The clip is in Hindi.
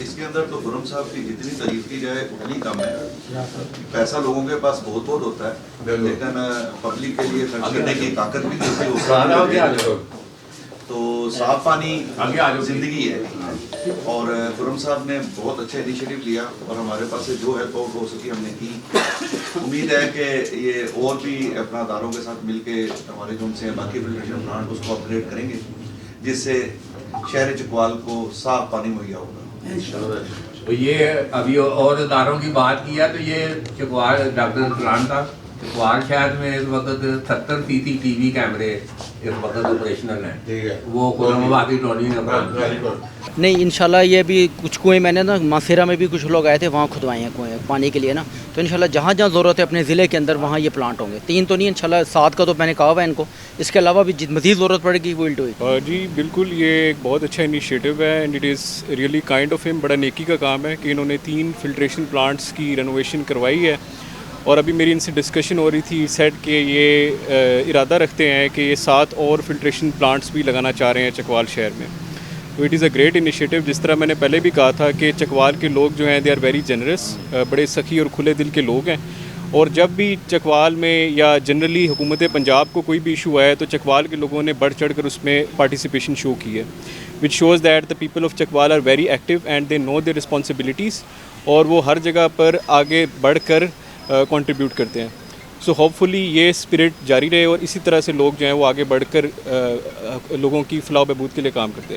इसके अंदर तो खुरम साहब की जितनी तारीफ की जाए उतनी कम है। पैसा लोगों के पास बहुत बहुत होता है, लेकिन पब्लिक के लिए खर्च करने की ताकत भी नहीं होती है। तो साफ पानी जिंदगी है और खुरम साहब ने बहुत अच्छा इनिशिएटिव लिया और हमारे पास से जो हेल्प आउट हो सकी हमने की। उम्मीद है कि ये और भी अपना अदारों के साथ मिलके हमारे जो उनसे बाकी फिल्ट्रेशन प्लांट उसको अपग्रेड करेंगे, जिससे शहर चकवाल को साफ पानी मुहैया होगा। तो ये अभी और इदारों की बात किया तो ये चकवाल डॉक्टर इमरान था, चकवाल शहर में इस वक्त 70 CCTV कैमरे इस वक्त ऑपरेशनल हैं। वो खुरमाबाद की टोली ने नहीं इंशाल्लाह ये भी कुछ कुएँ मैंने ना मासेरा में भी कुछ लोग आए थे, वहाँ खुदवाए हैं कुएँ पानी के लिए ना। तो इंशाल्लाह जहाँ जहाँ ज़रूरत है अपने ज़िले के अंदर वहाँ ये प्लांट होंगे। 3 तो नहीं इंशाल्लाह 7 का तो मैंने कहा हुआ है इनको, इसके अलावा भी मज़ीद ज़रूरत पड़ेगी विल डू इट। जी बिल्कुल, ये एक बहुत अच्छा इनिशिएटिव है and it is really kind of him. बड़ा नेकी का काम है कि इन्होंने 3 फिल्ट्रेशन प्लांट्स की रेनोवेशन करवाई है। और अभी मेरी इनसे डिस्कशन हो रही थी, सेट कि ये इरादा रखते हैं कि ये 7 और फिल्ट्रेशन प्लांट्स भी लगाना चाह रहे हैं चकवाल शहर में। तो it is a great initiative. जिस तरह मैंने पहले भी कहा था कि चकवाल के लोग जो हैं दे आर वेरी जनरस, बड़े सखी और खुले दिल के लोग हैं। और जब भी चकवाल में या जनरली हुकूमत पंजाब को कोई भी इशू आया तो चकवाल के लोगों ने बढ़ चढ़ कर उसमें पार्टिसिपेशन शो की है, which shows that the people of Chakwal are very active and they know their responsibilities, और वो हर जगह पर आगे बढ़ कर कंट्रीब्यूट करते हैं। सो होपफुली ये स्पिरिट जारी रहे और इसी तरह से लोग जो हैं वो आगे बढ़कर लोगों की फलाह बहबूद के लिए काम करते रहें।